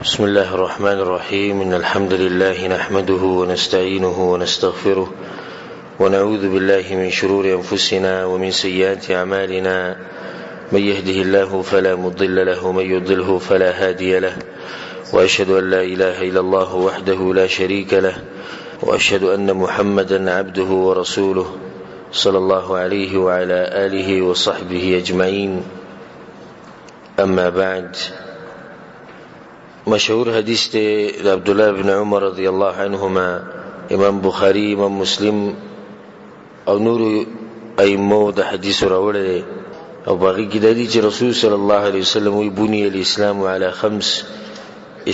بسم الله الرحمن الرحيم إن الحمد لله نحمده ونستعينه ونستغفره ونعوذ بالله من شرور أنفسنا ومن سيئات أعمالنا من يهده الله فلا مضل له ومن يضلله فلا هادي له وأشهد أن لا إله إلا الله وحده لا شريك له وأشهد أن محمدا عبده ورسوله صلى الله عليه وعلى آله وصحبه أجمعين. أما بعد، مشهور حدیث تے عبداللہ بن عمر رضی اللہ عنہما امام بخاری، امام مسلم او نور ائمه د حدیث راوړل او باقی کې د دې چې رسول صلی الله علیه وسلم وی بنی الاسلام علی خمس،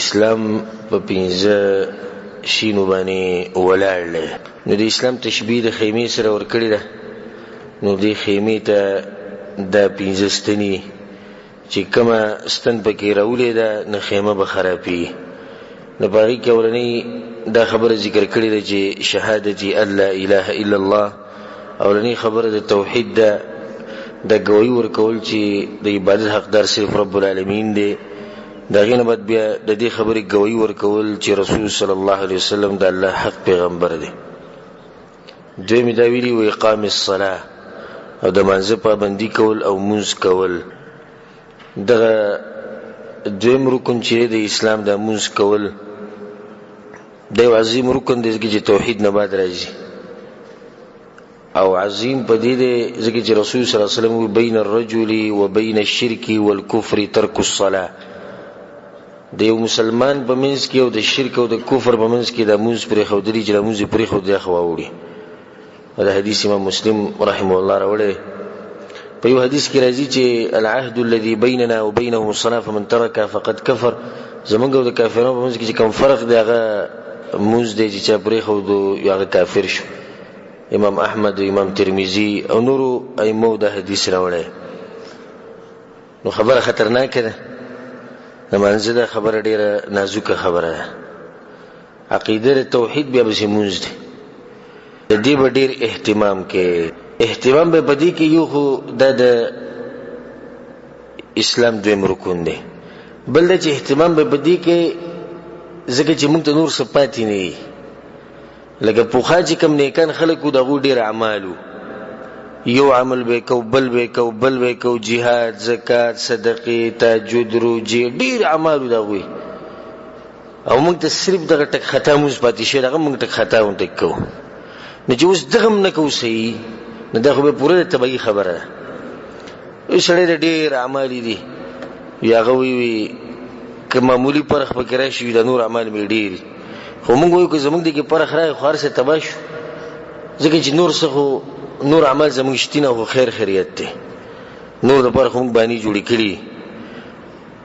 اسلام په پنځه شینو باندې ولاړ. نو د اسلام تشبیه د خیمه سره ورکړی ده. نو د خیمه ته د پنځه ستنی چې کما ستن پکې راولې ده نه خیمه به خرابي. نو باقي کې ورني دا خبره ذکر کړې ده چې شهادت الله اله الا الله، اولنی خبره د توحید ده، د ګوي ورکول چې د عبادت حقدار صرف رب العالمین دی. دا غینه بعد بیا د دې خبرې ګوي ورکول چې رسول صلی الله علیه وسلم د الله حق پیغمبر دی. دوی دا ویلي و اقام الصلاه او د منځ پابندي کول او منځ کول. دغه دویم رکن چې د اسلام د منځ کول د یو عظیم رکن دی چې توحید نه بعد راځي، او عظیم په دې دی ځکه چې رسول صلی الله علیه وسلم بین الرجل وبین الشرك والكفر ترک الصلاه. د یو مسلمان په منځ کې او د شرک او د کفر په منځ کې د منځ پرې خودري چې د منځ پرې خود دی خواوړي. دا حدیث امام مسلم رحمه الله راوړی. په یو حدیث کې راځي چې العهد الذي بيننا وبينهم الصلاه فمن ترك فقد كفر. زمونږ او د کافرانو په منځ کې کوم فرق دی هغه موږ دی چې پرې خو دو هغه کافر شو. امام احمد، امام ترمذی او نورو ائمه دا حدیث راوړی. نو خبره خطرناکه ده. نمانځه دا خبره ډیره نازکه خبره ده. عقیده توحید بیا به موږ دی د دې به ډیر اهتمام کې اهتمام به پدې کې یو خو د اسلام دویم رکن دی، بل د اهتمام به پدې کې ځکه چې موږ ته نور صفات نه دي. لکه پوخا چې کوم نیکان خلکو دغه ډیر اعمالو، یو عمل به کو بل به کو بل به کو، jihad، زکات، صدقه، تهجد، روزه، ډیر اعمالو دغه. او موږ ته صرف دغه ټک خطا موږ پاتې شي، دغه موږ ټک خطا ونټ کو. نو چې اوس دغه نه کو صحیح، نو دا خو به پوره تبعی خبره ده. سړی د ډیر اعمال دي یا غوي که معمولی پرخ پکې راشي د نور اعمال می ډیر، خو موږ وایو که زموږ دغه پرخ راي خو هرڅه تبا شو، ځکه چې نور څه نور اعمال زموږ شتینه خو خیر خیریت دی، نور د پرخ موږ باندې جوړی کړی،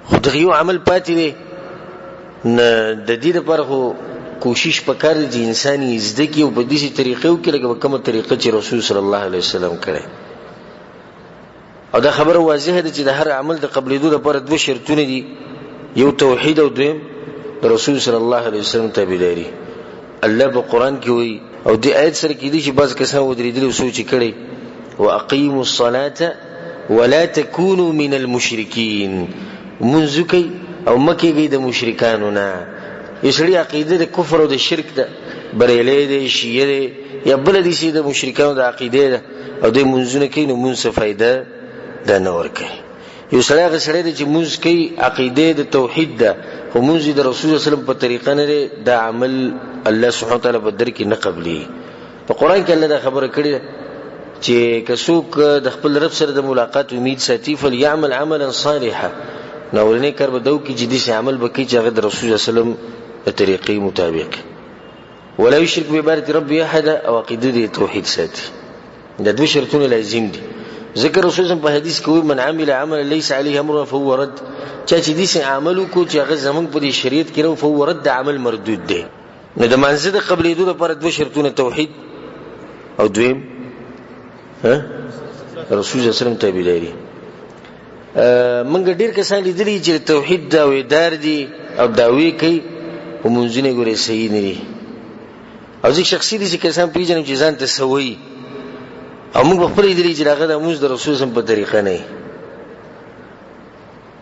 خو دغه یو عمل پاتې دی. نه د دې لپاره خو کوشش پکار دی چې انسان یې زده کړي او په دې طریقو کې لکه کومه طریقه چې رسول صلی الله علیه وسلم کړی. او دا خبره واضحه ده چې د هر عمل د قبلېدو لپاره دوه شرطونه دي، یو توحید او دویم د رسول صلی الله علیه وسلم تابعداري. الله په قران کې وایي او دې آیت سره کې دي چې بعض کسان ودرېدل او سوچ کړي واقیموا الصلاه ولا تکونوا من المشرکین، منځ کوي او مکه کوي د مشرکانو نه. یسړي عقیده د کفر او د شرک ده، بریلې ده، شیعه ده، یا بل دي چې د مشرکانو د عقیده ده او د منځونه کوي، نو منځ فائدہ ده نه ورکوي. یو سړی هغه سړی دی چې منځ کوي عقیده د توحید ده، خو منځ د رسول صلی الله علیه وسلم په طریقه نه دی، دا عمل الله سبحانه وتعالی په در کې نه قبلي. په قران کې الله دا خبره کړې ده چې که څوک د خپل رب سره د ملاقات امید ساتي فليعمل عملا صالحا، نو ورنه کار به دو کې جدي سي عمل وکړي چې هغه د رسول صلی الله علیه وسلم په طریقې مطابق، ولا يشرك بعبادة ربه احد، او عقیده د توحید ساتي. دا دوه شرطونه لازم دي. ذکر رسول الله په حدیث کې من عمل عملا ليس عليه امرنا فهو رد، چې دې سي عمل کو چې هغه زمونږ په شریعت کې راو فهو رد، عمل مردود دی. نو د منځ د قبلېدو لپاره دوه شرطونه توحید او دویم رسول الله صلی الله علیه وسلم تابعداري. منګ ډیر کسان لیدلي چې توحید دا وېدار دي او داوی کوي او منځونه ګوري صحیح نه دي، او ځکه شخصي دي چې کسان پیژنم چې ځان ته سوي، او موږ په خپل لیدلي چې هغه د موږ د رسول صلی الله علیه وسلم په طریقه نه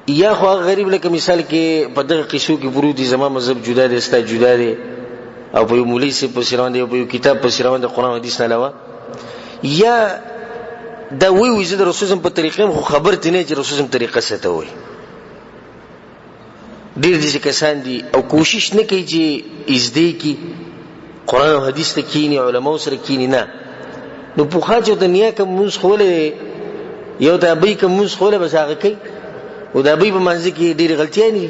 یا خو غریب لکه مثال کې په دغه قصو کې پروت دي زما مذهب جدا دی ستا جدا دی او په یو مولوی سي په سیروان دی او په یو کتاب په سیروان د قران حدیث نه علاوه یا دا وی زه د رسول په طریقې خو خبر تنه چې رسول طریقه څه ته وي ډیر دي کسان دي او کوشش نه کوي چې ازدی کی قران او حدیث ته کینی علماء سره کینی نه نو په خاطر د دنیا کوم موږ خوله یو د ابي کوم موږ خوله بس هغه کوي او د ابي په منځ کې ډیر غلطیاں دي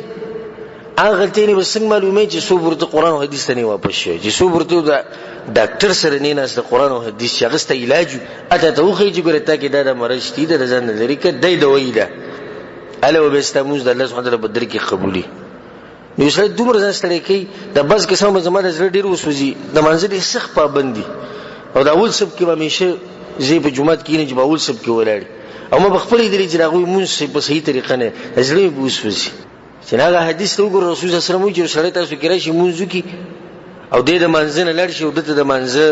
هغه غلطیاں به څنګه معلومه چې څو ورته قران او حدیث ته نه واپس شي چې څو ورته د ډاکټر سره نه ناس د قران او حدیث شغسته علاج اته ته خو چې ګره تا کې دا مرض دي د ځان لري کې دای دوی ده اله وبستموز د الله سبحانه وتعالى بدر کې قبولي نو سره دومره ځان ستړي کوي د بس کې سم زماده زړه ډیر وسوځي د منځلي سخت پابندي او د اول سب کې همیشه زی په جمعات کې نه چې باول سب کې ولاړ او ما بخپل دې چې راغوي مونږ په صحیح طریقه نه زړه وسوځي چې هغه حدیث ته وګور رسول الله صلی الله علیه وسلم چې سره تاسو کې راشي مونږ کې او د منځنه لړ شي او د منځه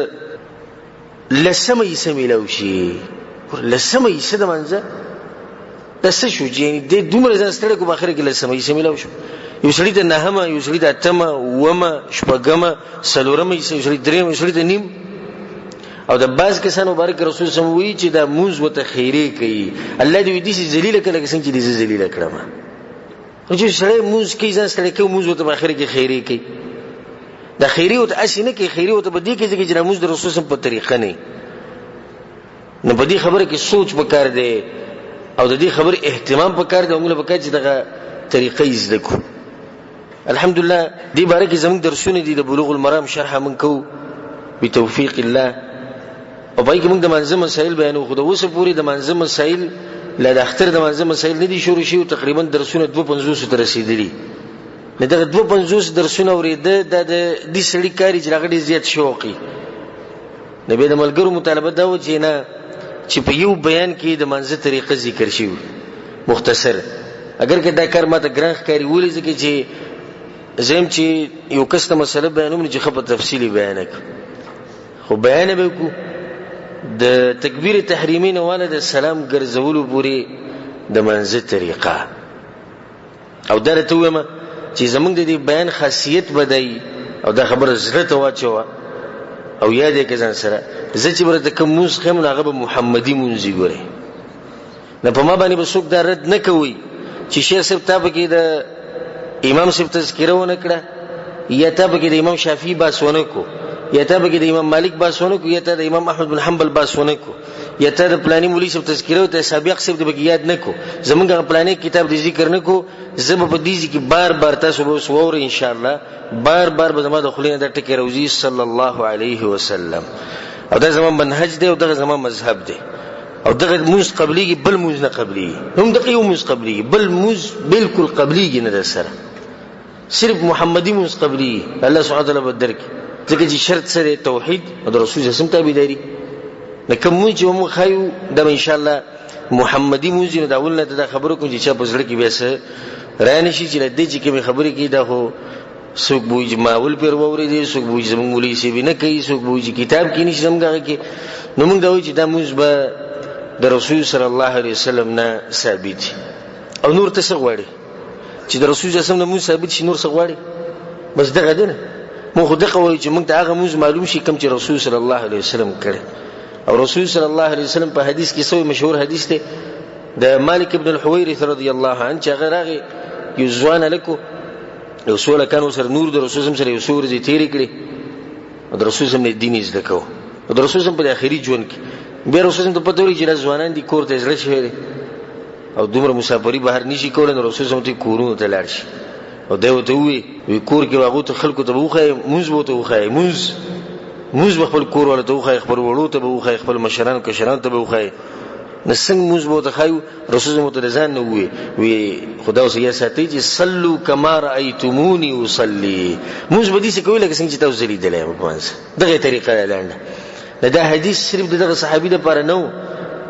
لسمه یې سمېلو شي لسمه یې د منځه د څه شو چې د دومره ځان ستړي کو باخره کې لسمه یې سمېلو شو یو سړی ته نهمه یو سړی ته اتمه ومه شپږمه سلورمه یو سړی درېمه یو سړی ته نیم او د باز کسان مبارک رسول صلی الله علیه وسلم چې دا موز وته خیره کوي الله دې دې ذلیل کړه څنګه چې دې ذلیل کړم او چې سړی موز کې ځان ستړي کوي موز وته باخره کې خیره کوي دا خیری او اسینه کې خیری او ته بدی کې چې جناموز د رسول صلی په طریقه نه نو بدی خبره کې سوچ وکړ دې او د دې خبر اهتمام وکړ دې موږ په کې چې دغه طریقې زده کو الحمدلله دې باره کې زموږ درسونه دي د بلوغ المرام شرح من کو بتوفیق الله او پای کې موږ د منظم مسائل بیانو خو د اوسه پوری د منظم مسائل لا د اختر د منظم مسائل نه دي شروع شي او تقریبا درسونه 250 ته رسیدلي نه دغه 250 درسونه اوریده د دې سړي کاری چې راغلي زیات شوقي نبی د ملګرو مطالبه دا و چې نه چې په یو بیان کې د منځه طریقه ذکر شي مختصر اگر که دا کار ماته ګرانخ کاری ولې ځکه چې زم چې یو کسته مسله بیانوم چې خپل تفصیلی بیان کړ خو بیان به کو د تکبیر تحریمی نه والا د سلام ګرځولو پوری د منځه طریقه او درته ومه چې زمونږ د دې بیان خاصیت بدای او دا خبره زړه ته واچو او یاد کې ځان سره زه چې ورته کوم موږ خم هغه به محمدي مونږی ګوره نه په ما باندې به څوک دا رد نه کوي چې شیخ صاحب تابه کې د امام صاحب تذکره ونه کړه یا تابه کې د امام شافعي باسونه کو یا تابه کې د امام مالک باسونه کو یا ته د امام احمد بن حنبل باسونه کو یا ته د پلاني مولوی صاحب تذکره او ته سابق صاحب د یاد نه کو زمونږ پلاني کتاب د ذکر نه کو زب په دې کې بار بار تاسو به وور ان شاء الله بار بار به زموږ د خلینو د ټکی روزي صلی الله علیه وسلم او دا زموږ منهج دی او دا زموږ مذهب دی او دغه موږ قبليږي بل موږ نه قبليږي هم دغه یو موږ قبليږي بل موږ بالکل قبليږي نه در سره صرف محمدي موږ قبليږي الله سبحانه وتعالى بدر کې ځکه چې شرط سره توحید او رسول الله سم تابعداري لکه موږ چې موږ خایو دا ان شاء الله محمدي موږ نه دا ولنه دا خبرو کوم چې په زړه کې بیسه رانه شي چې لدې چې کوم خبرې کې دا هو څوک بوج ماول پر ووري دي څوک بوج زموږ مولوی سی نه کوي څوک بوج کتاب کې نشي زموږه کې نو موږ دا وایو چې دا موږ به د رسول صلی الله علیه وسلم نه ثابت او نور ته څه غواړي چې د رسول صلی الله علیه وسلم نه موږ ثابت شي نور څه غواړي بس دغه دنه مو خو دغه وایي چې موږ ته هغه موږ معلوم شي کوم چې رسول صلی الله علیه وسلم کړي او رسول صلی الله علیه وسلم په حدیث کې څو مشهور حدیث دی د مالک ابن الحويرث رضی الله عنه چې هغه راغی یو ځوان الکو یو سوال کانو سره نور د رسول سره یو سور دي تیری کړی او د رسول سره دین زده کو او د رسول سره په اخیری ژوند کې بیا رسول سره په توري چې ځوانان دي کور ته ځل شي او دومره مسافری بهر نشي کولای نو رسول سره کورونو ته لاړ شي او دا وته وی کور کې واغو ته خلکو ته وخای موږ وته وخای موږ خپل کور ولا ته وخای خپل وړو ته وخای خپل مشران کشران ته وخای نسنګ موږ وته خایو رسول الله مترزان نو وی خدا اوس یې ساتي چې صلوا کما رایتمونی اصلي موږ به دې څه کوي لکه څنګه چې تاسو لیدلې په مانس دغه طریقه لاندې دا حدیث صرف دغه صحابي د پاره نو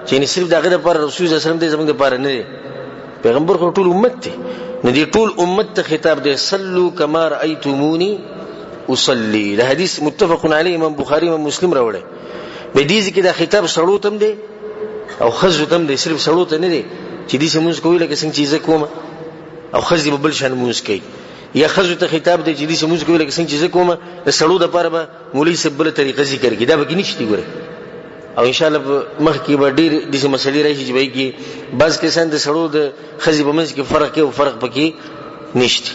چې نه صرف دغه د پاره رسول الله صلی الله علیه وسلم د زمونږ د پاره نه پیغمبر خو ټول امت ته نه دي ټول امت ته خطاب دی صلوا کما رایتمونی اصلي دا حدیث متفق علیه امام بخاری امام مسلم راوړي به دې کې دا خطاب سړو تم دی او خزو تم دی صرف سړو ته نه دی چې دې سمون کوی لکه څنګه چې زه کوم او خزي بل شان مونږ کوي یا خزو ته خطاب دی چې دې سموږ کوي لکه څنګه چې کومه د سړو د پاره به مولوی سبله طریقه ذکر کی دا به نشتی ګوره او ان شاء الله مخکې به ډیر د مسلې راشي چې به کې بعض کسان د سړو د خزي په منځ کې فرق کوي او فرق پکې نشته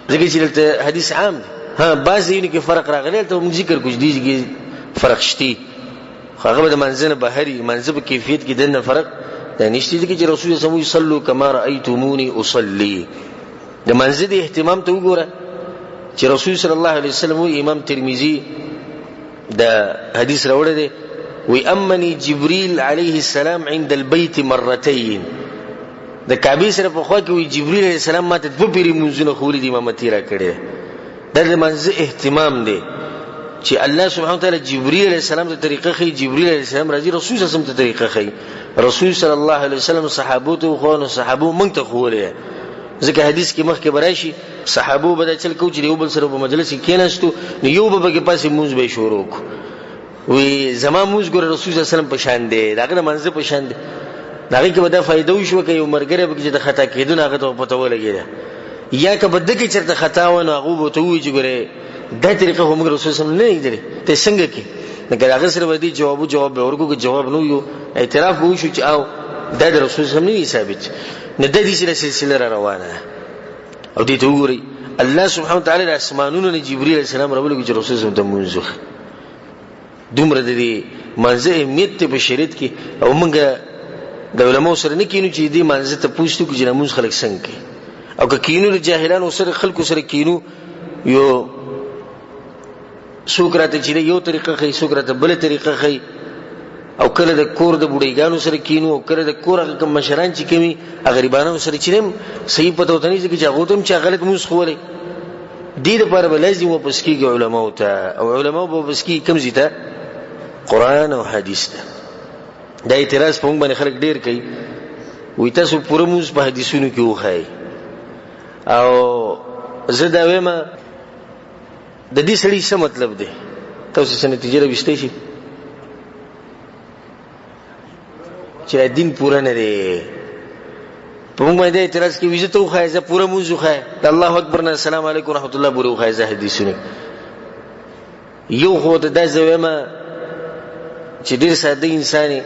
ځکه چې ته حدیث عام دی ها بعض یې کې فرق راغلی ته موږ ذکر کوو دي کې فرق شته هغه د منځنه بهري منځ په کیفیت کې دنه فرق دا نشته چې رسول الله صلی الله علیه وسلم صلوا کما رأیتمونی اصلي د منځ د اهتمام ته وګوره چې رسول صلی الله علیه وسلم امام ترمذی دا حدیث راوړی دی وی امنی جبريل علیه السلام عند البيت مرتين د کعبه سره په خوا کې وی جبريل علیه السلام ماته په پیری منځونه خولې د امامتی را کړې د منځ اهتمام دی چې الله سبحانه وتعالى جبريل علیه السلام ته طریقه خي جبريل علیه السلام راځي رسول صلی الله علیه وسلم ته طریقه خي رسول صلی الله علیه وسلم صحابو ته خو نو صحابو مونږ ته خولې ځکه حدیث کې مخکې براشي صحابو به چل کو چې یو بل سره په مجلس کې کېناستو نو یو به کې پاسې مونږ به شروع کو وی زما مونږ ګور رسول صلی الله علیه وسلم په شان دی داغه منځ په شان دی داغه کې به دا فائدہ وشو کې یو مرګره به چې د خطا کېدون هغه ته پته ولګیږي یا که بده کې چرته خطا ونه هغه به ته وی چې ګوره دا طریقه هم رسول صلی الله علیه وسلم نه دی ته څنګه کې نګر هغه سره ودی جواب به ورکو کې جواب نو یو اعتراف وشو چې او دا د رسول صلی الله علیه وسلم نه ثابت نه د دې سلسله روانه او دې ته وګورئ الله سبحانه وتعالى د اسمانونو نه جبريل علیه السلام راولګي چې رسول صلی الله علیه وسلم ته دومره د دې منځه اهمیت په شریعت کې او موږ د علماء سره نه کینو چې دې منځه ته پوښتنه کوي چې موږ خلک څنګه او که کینو د جاهلانو سره خلکو سره کینو یو سوکراته چې یو طریقه خي سوکراته بل طریقه خي او کله د کور د بډایګانو سره کینو او کله د کور هغه کم مشران چې کمی غریبانو سره چې صحیح پته وته نه چې هغه تم چې غلط موږ خولې دې لپاره به لازم واپس کیږي علماء ته او علماء به واپس کیږي کوم زیته قرآن او حدیث ته دا اعتراض په موږ باندې خلک ډیر کوي وې تاسو پوره موږ په حدیثونو کې وخای او زه دا وایم د دې سړي څه مطلب دی تاسو څه نتیجه راوستئ شي چې دین پورا نه دی په موږ باندې اعتراض کوي چې ته وخای زه پوره موږ وخای الله اکبر نه السلام علیکم ورحمت الله پوره وخای زه حدیثونه یو خو د زویمه چې ډیر ساده انساني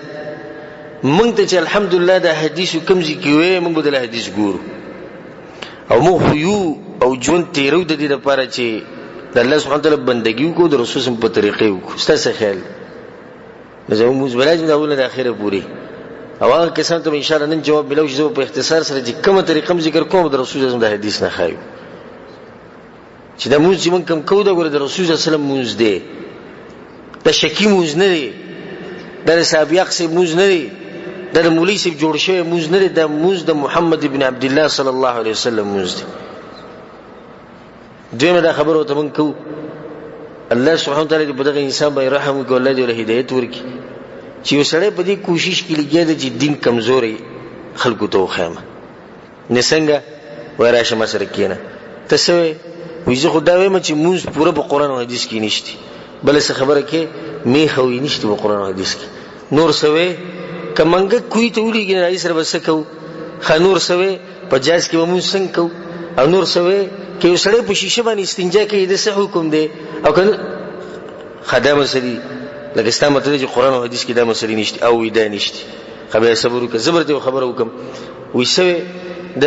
مونږ ته چې الحمدلله د حدیث کوم ځای کې وې مونږ بدل حدیث ګورو او مو یو او جون تیرو د دې لپاره چې د الله سبحانه وتعالى بندګي کو د رسول الله په طریقې کو ستاسو خیال زه موږ بلایو دا ول د اخره پوری او هغه کسان ته ان شاء الله نن جواب ملو شي په اختصار سره چې کومه طریقه ذکر کوم د رسول الله د حدیث نه خایو چې د موږ چې مونږ کوم کو دا ګور د رسول الله صلی الله علیه وسلم موږ دی د شکی موږ نه دی د صحابي اقصی موږ نه دی د مولوی سیب جوړ شوی موږ نه دی د موږ د محمد ابن عبد الله صلی الله علیه وسلم موږ دی دویمه دا خبر وته مونږ کو الله سبحانه وتعالى په دغه انسان باندې رحم وکړي الله دې له هدایت ورکړي چې وسړی په دې کوشش کې لګیا دی چې دین کمزوري خلکو ته وخامه نسنګه وراشه مسره کینه تسوي ویزه خدای وایم چې موږ پوره په قران او حدیث کې نشتی بل څه خبره کې می خوي نشتی په قران او حدیث کې نور سوي کمنګ کوی ته ولېږي راځي سره بس کو خنور سوي په جاز کې موږ څنګه کو او نور سوي کې وسړی په شیشه باندې استنجا کوي د څه حکم دی او کنه خدامه سری لکه ستاسو مطلب چې قران او حدیث کې دا مسلې نشته او دا نشته خبره صبر وکړه زبر ته خبره وکم وېسوي د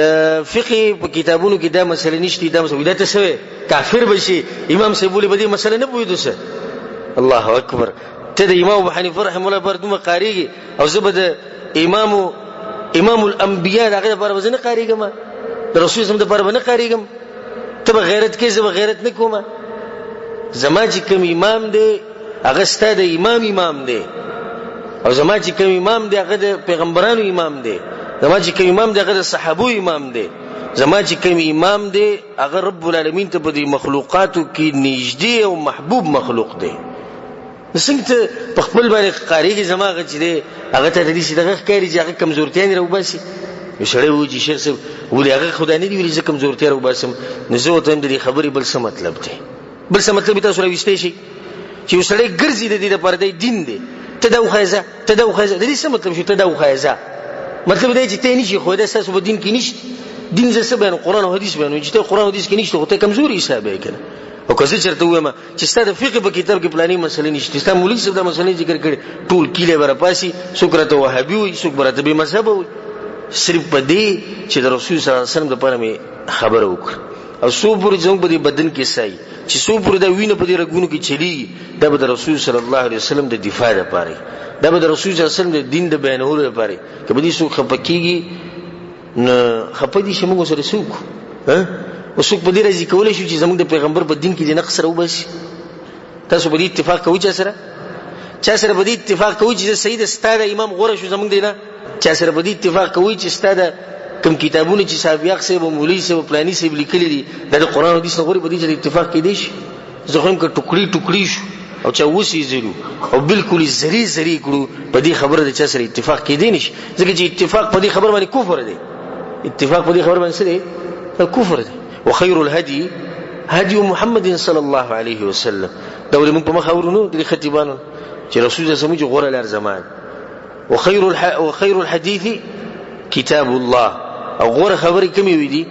فقه په کتابونو کې دا مسله نشته دا مسله ته سوي کافر بشي امام سیبولی به دې مسله نه پوهیدو څه الله اکبر ته د امام ابو حنیفه رحم الله بردومه قاریږي او زبد امام الانبیاء دغه لپاره وزنه قاریږم د رسول الله د لپاره نه قاریږم ته غیرت کې زما غیرت نه کومه زما چې کوم امام دی هغه ستاسو د امام دی او زما چې کوم امام دی هغه د پیغمبرانو امام دی زما چې کوم امام دی هغه د صحابو امام دی زما چې کوم امام دی هغه رب العالمین ته په دې مخلوقاتو کې نږدې او محبوب مخلوق دی څنګه په خپل باندې قاریږي زما هغه چې دی هغه ته د دې دغه ښکاری چې هغه کمزورتیا نه راوباسي یشړې و چې شیخ صاحب ولې هغه خدای نه دی ویلي چې کمزورتیا راوباسم نو زه ته د دې خبرې بل څه مطلب دی بل څه مطلب تاسو راوستئ شي چې وسړی ګرځي د دې لپاره د دین دی ته دا وخایزه د دې څه مطلب شو ته دا وخایزه مطلب دی چې ته نشي خو دا اساس په دین کې نشته دین څه بیان قرآن او حدیث بیان چې ته قرآن او حدیث کې نشته خو ته کمزوري حساب یې کنه او که زه چرته وایم چې ستاسو فقه په کتاب کې پلاني مسلې نشته ستاسو مولوی صاحب دا مسلې ذکر کړي ټول کیله برپاسي سوکرته وهابي وي سوک برته به مذهب وي صرف په دې چې د رسول صلی الله علیه وسلم لپاره می خبره وکړه او سو پورې څنګه په بدن کې سای چې سو پورې دا وینه په دې رګونو کې چلی دا به د رسول صلی الله علیه وسلم د دفاع لپاره دا به د رسول صلی الله علیه وسلم د دین د بیانولو لپاره کله دې سو خپکیږي نه خپدي چې موږ سره سوق ها وسوق په دې راځي کولای شو چې زموږ د پیغمبر په دین کې د نقص راو بشي تاسو په دې اتفاق کوئ چا سره په دې اتفاق کوئ چې سید ستاره امام غوړه شو زموږ دینه چا سره په دې اتفاق کوئ چې ستاره کوم کتابونه چې صاحب صاحب او مولوی صاحب پلاني صاحب لیکلي دي د قرآن او حدیث غوړي په دې چې اتفاق کې دي زه هم که ټوکړي شو او چا وسی زیرو او بالکل زری کړو په دې خبره د چا سره اتفاق کې دي نشي ځکه چې اتفاق په دې خبره باندې کفر دی اتفاق په دې خبره باندې څه دی کفر دی وخير الهدي هدي محمد صلى الله عليه وسلم دا ولې موږ په مخ اورونو د خطیبانو چې رسول الله سمجه غوړه لار زمان وخير الحديث كتاب الله او غوړه خبرې کومې وې دي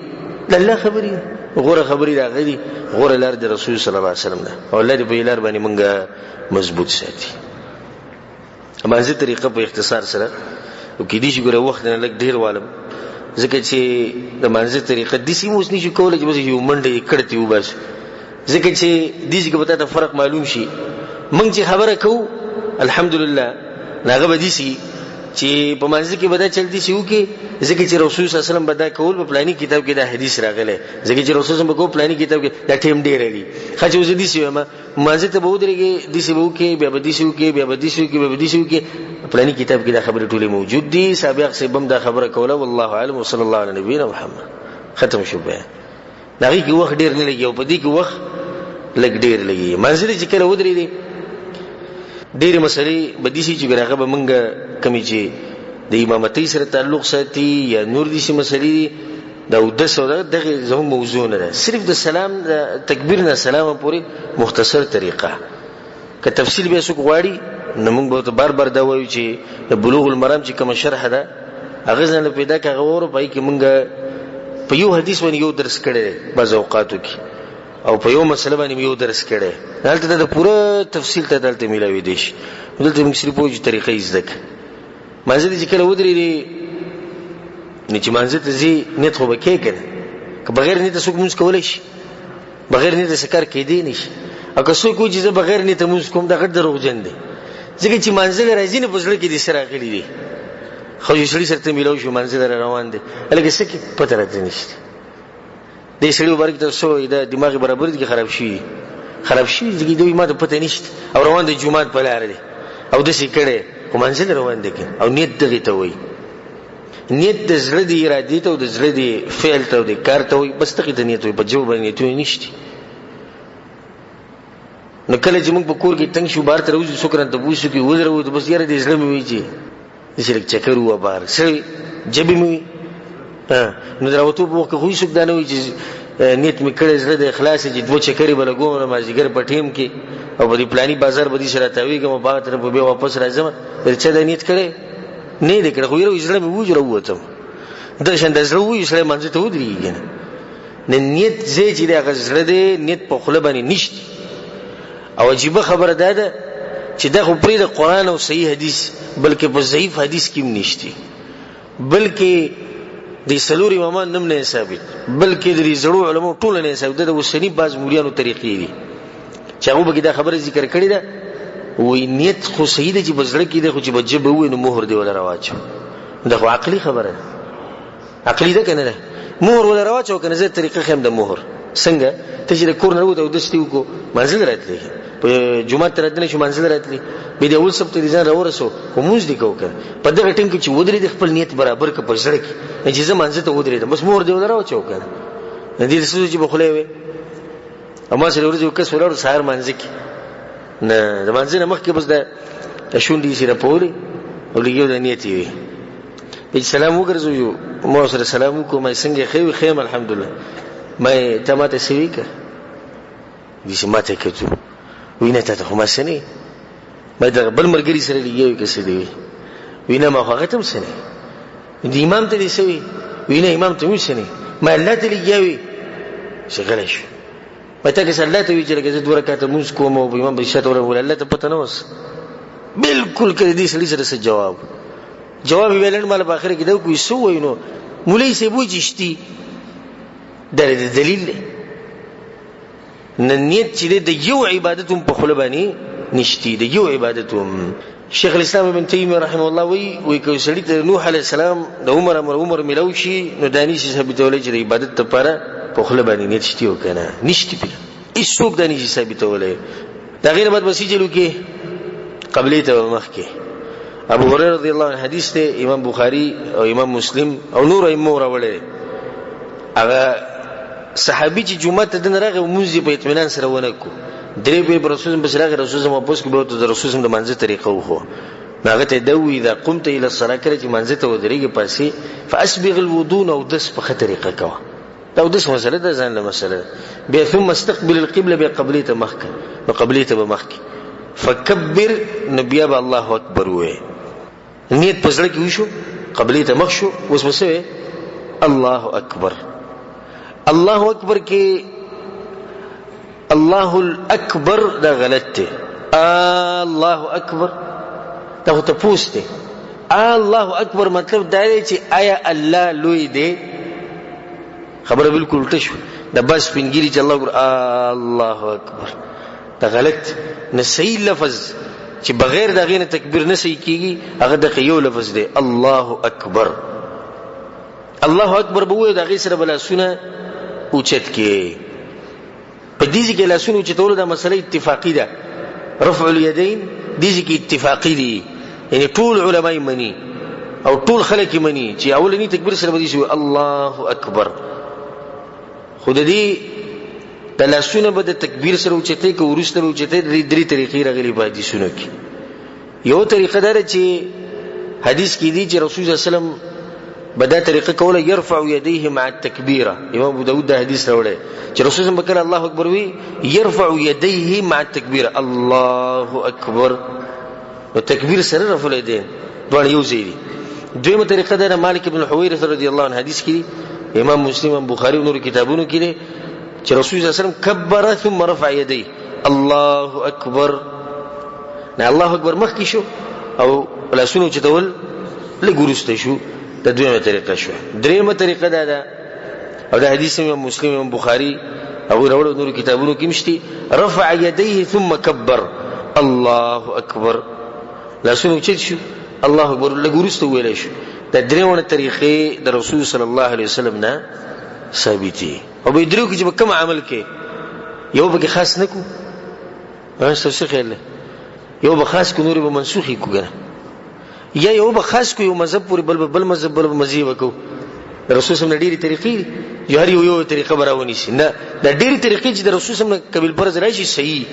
د الله خبرې غوړه خبرې راغلي غوړه لار د رسول صلی الله علیه وسلم ده او الله دې په لار باندې موږ مضبوط ساتي اما زه طریقه په اختصار سره او کې دې چې ګوره وخت نه لګ ډیر والم ځکه چې د منځ طریقه د سیموس نشي کولای چې بس یو منډه کړتی و بس ځکه چې دې څخه به تاسو فرق معلوم شي موږ چې خبره کوو الحمدلله هغه به دي چې په منځ کې به دا چلتي شي وکي ځکه چې رسول صلی الله علیه وسلم به دا کول په پلاني کتاب کې دا حدیث راغلی ځکه چې رسول صلی الله علیه وسلم په پلاني کتاب کې دا ټیم ډیر دی خاصه وځي دي چې ما منځ ته به ودرېږي دي چې وو کې بیا به دي چې وو کې بیا به دي چې وو کې بیا به دي چې وو کې پلاني کتاب کې دا خبره ټولې موجود دي سابق سبم دا خبره کوله والله اعلم وصلی الله علی نبینا محمد ختم شو بیا دغه کې وخت ډیر نه لګي او په دې کې وخت لګ ډیر لګي منځ چې کله ودرېږي ډېر مسلې بدی شي چې هغه به مونږ کمی چې د امامتۍ سره تعلق ساتي یا نور دي شي مسلې دا د سودا دغه زموږ موضوع نه ده صرف د سلام د تکبیر نه سلام پورې مختصر طریقه که تفصیل به څوک غواړي نو موږ به بار دا وایو چې بلوغ المرام چې کوم شرح ده هغه ځنه پیدا کړه غوړو پای کې مونږ په یو حدیث باندې یو درس کړی بعض اوقاتو کې او په یو مسله باندې یو درس کړي دلته د پوره تفصیل ته دلته ملاوي دي دلته موږ صرف په طریقې زده مازه دي چې کله ودرې دي نه چې مازه ته زی نیت خو بکې کنه که بغیر نیت څوک موږ کولای شي بغیر نیت سکر کې دي نشي او که څوک چې زه بغیر نیت موږ کوم دا غټ دروغجن دي ځکه چې مازه راځي نه پوښتنه کې دي سره غلي دي خو یې سړي سره ملاوي شو مازه روان دي الګ سکه پته راځي نشته د سړي مبارک ته سو د دماغ برابر دي خراب شي چې دوی ما ته پته نشته او روان دي جمعه په لار دي او د شي کړي کوم منځل روان دي او نیت دغه ته وای نیت د زړه دی ارادي ته او د زړه دی فعل ته او د کار ته وای بس ته د نیت وای په جواب باندې ته نشته نو کله چې موږ په کور کې تنگ شو بار تر وځو شکران ته وځو کې وزرو بس یاره د زړه مې وی چې د شرک چکر و بار سړي جبې مې نو دراوته په وخت خو هیڅ دا نه وي چې نیت می کړی زړه د اخلاص چې دوه چکرې بلګو ما زیګر په ټیم کې او په پلاني بازار بدی سره تاویږم او باغ طرف به واپس راځم چې دا نیت کړی نه دې کړ خو یو زړه مې وځره وته د شند زړه وې سره منځ ته ودرېږي نه نیت زې چې دا غزړه دې نیت په خله باندې نشته او عجیب خبره ده چې دا خو پرې د قران او صحیح حدیث بلکې په ضعیف حدیث کې نشته بلکې د سلور امامان نم نه ثابت بلکې د زړو علماء ټول نه ثابت ده وسنی باز مولیانو طریقې دي چې هغه به دا خبره ذکر کړی ده وې نیت خو صحیح ده چې بزړه کې ده خو چې بجبه وې نو مهر دی ولا راواچو دا خو عقلي خبره ده عقلي ده کنه ده مهر ولا راواچو کنه زه طریقه خیم د مهر څنګه ته چې کور نه وته او دستي وکړو منځل راتلی په جمعه تر دنه شو منځل راتلی به د اول سبت دي ځان راورسو کوموز دي کو کړ په دغه ټیم کې چې ودرې د خپل نیت برابر ک پر سره کې چې زه منځ ته ودرې بس مور دی ولا راوچو کړ د دې څه چې بخله وي اما سره ورځو کس ولر سحر منځ کې نه د منځ نه مخ کې بس د شونډې سره پوري او لګیو د نیت وي سلام وګرځو مو سره سلام کوم څنګه خو خیم الحمدلله ما تماته سويکه دي سماته کېږي وینه ته هم سني ما دا بل مرګري سره لګیو کې څه دی وینه ما هغه ته سني دي امام ته دي سوي وینه امام ته مې سني ما الله ته لګیاوي شغل شو پته کې الله ته وی چې لکه 2 رکعات مونږ کوم او امام بشات ور الله ته پته نه وس بالکل کړي دي سړي سره جواب ویلن مال په اخر کې دا کوی سو وینو مولوی سی بو چشتي دا دلیل نه نیت چې د یو عبادتوم په خله باندې نشتی د یو عبادتوم شیخ الاسلام ابن تیمیه رحمه الله وی کوي سړی ته نوح علی السلام د عمر ملوشي نو دانی شي ثابتولای چې عبادت لپاره په خله باندې نیت شتی وکنه نشتی په هیڅ څوک دانی شي ثابتولای دا غیر بعد بسې چلو کې قبلی ته مخ کې ابو هريره رضی الله عنه حدیث ته امام بخاری او امام مسلم او نور ائمه راوړل هغه صحابي چې جمعه ته د راغه مونږ په اطمینان سره ونکو درې به رسول الله صلی الله علیه وسلم په پوس کې به د رسول الله د منځ طریقه وخو هغه ته دوی اذا قمت الى الصلاه کړي چې منځ ته ودرېږي پاسي فاسبغ الوضوء او دس په طریقه کوه دا دس مسله ده ځان له مسله به ثم استقبل القبله بقبلته مخک بقبلته بمخک فكبر نبي الله اکبر وې نیت پزړه کې وشو قبلته مخ شو اوس وسوي الله اکبر کې الله الاکبر دا غلط دی الله اکبر دا ته پوښتنه الله اکبر مطلب دا دی چې آیا الله لوی دی خبره بالکل الټه شو دا بس پنګيري چې الله اکبر دا غلط نه صحیح لفظ چې بغیر د غینه تکبیر نه صحیح کیږي هغه د یو لفظ دی الله اکبر به وې د غی سره بل سونه اوچت کې په دې کې لاسونو چې ټول دا مسله اتفاقی ده رفع اليدين دې کې اتفاقی دي یعنی ټول علماء مني او ټول خلک مني چې اولنی تکبیر سره بدی شو الله اکبر خود دې د لاسونو به د تکبیر سره اوچته کې ورسته اوچته درې طریقې راغلي باندې شنو کې یو طریقه ده چې حدیث کې دي چې رسول الله صلی الله علیه وسلم بدا طریقه کوله يرفع يديه مع التكبيره امام ابو داود دا حدیث راوړی چې رسول الله بکره الله اکبر وی يرفع يديه مع التكبيره الله اکبر او تکبیر سره رفع الیدین دوه یو ځای دي دویمه طریقه ده مالک ابن الحويرث رضی الله عنه حدیث کې امام مسلم او بخاری او نور کتابونو کې دي چې رسول الله صلی الله علیه وسلم کبر ثم رفع يديه الله اکبر نه الله اکبر مخکې شو او لاسونو چې ډول لګورسته شو دا دویمه طریقه شو دریمه طریقه ده او دا حدیث امام مسلم او بخاری او راوړو نور کتابونو کې مشتي رفع يديه ثم كبر الله اکبر لاسونو چې شو الله اکبر لګورسته ویل شو دا دریمه طریقې د رسول صلی الله علیه وسلم نه ثابتي او به درو کې چې کوم عمل کې یو به خاص نکو څه خیال یو به خاص کو نور به منسوخي کوګره یا یو به خاص کو یو مذهب پورې بل مذهب بل مذهب وکړو رسول الله ډېری طریقې یاري یو طریقه براونی شي نه د ډېری طریقې چې د رسول الله قبل فرض راشي صحیح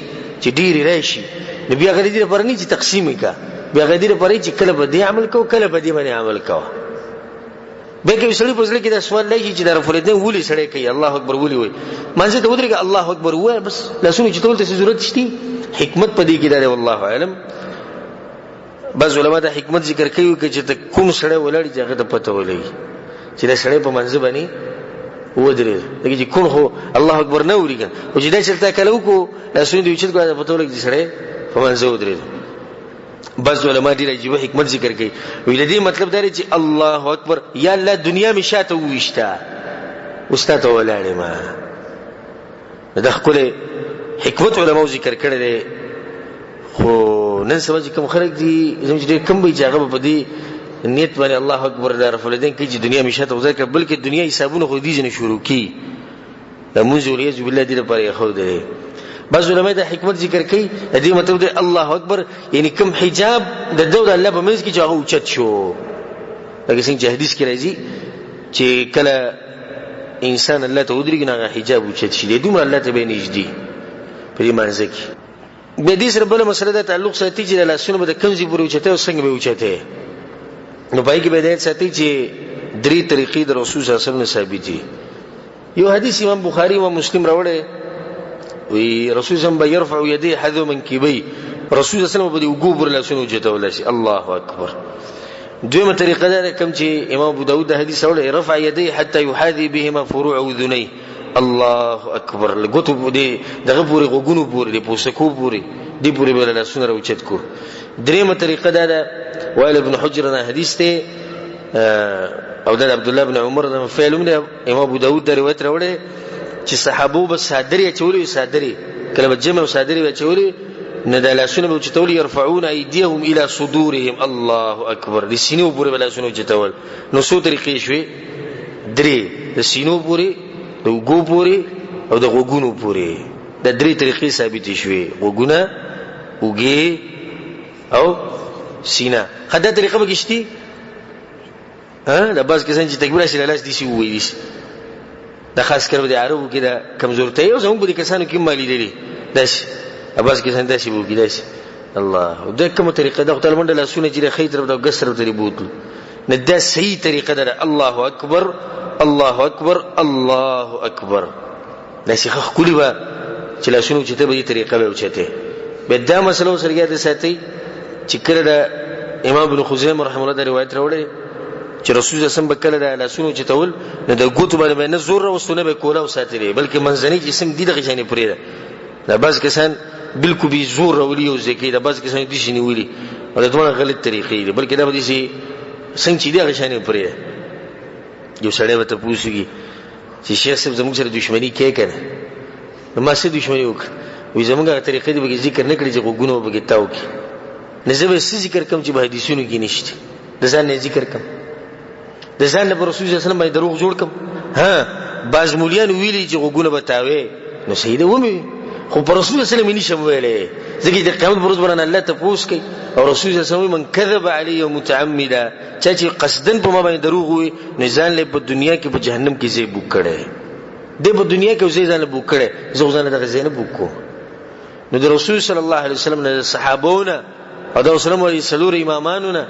چې ډېری راشي نبی هغه دې پر نه چې تقسیم کا بیا هغه دې پر چې کله به دې عمل کو کله به دې باندې عمل کو به کې سړی په ځل کې دا سوال لایي چې د رسول الله ولي سړی کوي الله اکبر ولي وای منځ ته ودرېږي الله اکبر وای بس لاسونه چې ټول ته ضرورت شته حکمت پدې کې ده والله علم بعض علما دا حکمت ذکر کوي چې ته کوم سړی ولاړ چې هغه ته پته ولګي چې دا سړی په منځ باندې ودرېږي دغه چې کوم هو الله اکبر نه وريګا او چې دا چلته کلو کو لاسونه دې چې کوه پته ولګي چې سړی په منځ ودرېږي بعض علما دې راځي حکمت ذکر کوي ویل دې مطلب دا چې الله اکبر یا الله دنیا می شاته وښتا استاد ولاړې ما دا خپل حکمت علماء ذکر کړل دي خو نن سبا چې کوم خلک دي زموږ ډېر کم به ځاګه په دې نیت باندې الله اکبر د رفع الیدین کې چې دنیا می شاته وځي بلکې دنیا حسابونه خو دې نه شروع کی د منځ ولې بالله دې لپاره خو دې بعض علماء دا حکمت ذکر کوي دې مطلب دی الله اکبر یعنی کوم حجاب د دود الله په منځ کې چې هغه اوچت شو لکه څنګه حدیث کې راځي چې کله انسان الله ته ودرېږي نه حجاب اوچت شي دومره الله ته به نږدې په دې منځ کې به دې سره بل مسله ده تعلق ساتي چې لاسونه به د کنځي پورې اوچته او څنګه به اوچته نو پای کې به دې ساتي چې درې طریقې د رسول صلی الله علیه وسلم ثابت دي یو حدیث امام بخاری او مسلم راوړی وی رسول الله به يرفع يديه حذو منكبي رسول الله صلی الله علیه وسلم به وګوبر لاسونه اوچته ولاسي الله اکبر دویمه طریقه ده کوم چې امام ابو داود د حدیث اورل رفع یدی حتى يحاذي بهما فروع اذنيه الله اکبر لګوتو دې دغه پوری غوګونو پوری دې پوسکو پوری دې پوری بل له سنره اوچت کو دریمه طریقه ده وائل ابن حجر نه حدیث ته او د عبد الله بن عمر نه فعلوم ده امام ابو داود د روایت راوړي چې صحابو بس صادری چولې صادری کله جمع صادری چولې نه د لاسونو به چتول يرفعون ايديهم الى صدورهم الله اکبر د سینو پورې بلاسونو چتول نو څو طریقې شوي درې د سینو پورې د وګو پورې او د غوګونو پورې د درې طریقې ثابت شوي وګونه وګي او سینا خدای طریقه بګشتي دا باز کسان چې تکبیر شي لاس دي شي وې دي دا خاص کر د عربو کې دا کمزورتۍ او زموږ د کسانو کې مالي لري داش اباز کسان داسې وګی داش الله دا کومه طریقه ده خدای منډه لاسونه چې خیر طرف دا ګسر ته بوتل نه دا صحیح طریقه ده الله اکبر الله اکبر الله اکبر دا شیخ کلی با چې لاسونه چې ته به دې طریقه به اوچته به دا مسله سره د ساتي چې کړه د امام ابن خزیمه رحمه الله د روایت راوړي چې رسول الله صلی الله علیه وسلم کله د لاسونو چې تول نه د ګوت باندې نه زور راوستونه به کولا او ساتلې بلکې منځنی جسم دې دغه شانې پرې ده دا بعض کسان بالکل به زور راولي او ځکه دا بعض کسان دې شي نیولي او دا ټول غلط طریقې دي بلکې دا به دي څنګه چې دغه شانې پرې ده یو سړی وته پوښتنه چې شیخ صاحب زموږ سره دښمنی کوي کنه نو ما سره دښمنی وکړه وې زموږه طریقې دې به ذکر نه کړی چې غوګونو به گتاو کی نه زه به ذکر کوم چې په حدیثونو کې نشته د ځان نه ذکر کوم د ځان له رسول الله صلی الله علیه وسلم باندې دروغ جوړ کوم ها باز مولیان ویلي چې غوګونه بتاوي نو سیده ومه خو پر رسول الله صلی الله علیه وسلم نشم ویلې ځکه د قیامت پر ورځ باندې الله ته پوښ کوي او رسول الله صلی الله علیه وسلم من کذب علی متعمدا چې قصدن په ما باندې دروغ وي نه ځان له په دنیا کې په جهنم کې ځای بوک کړي د په دنیا کې ځای ځان بوک کړي زه ځان دغه ځای نه بوک کو نو د رسول صلی الله علیه وسلم نه صحابونه او د رسول الله سلور امامانو نه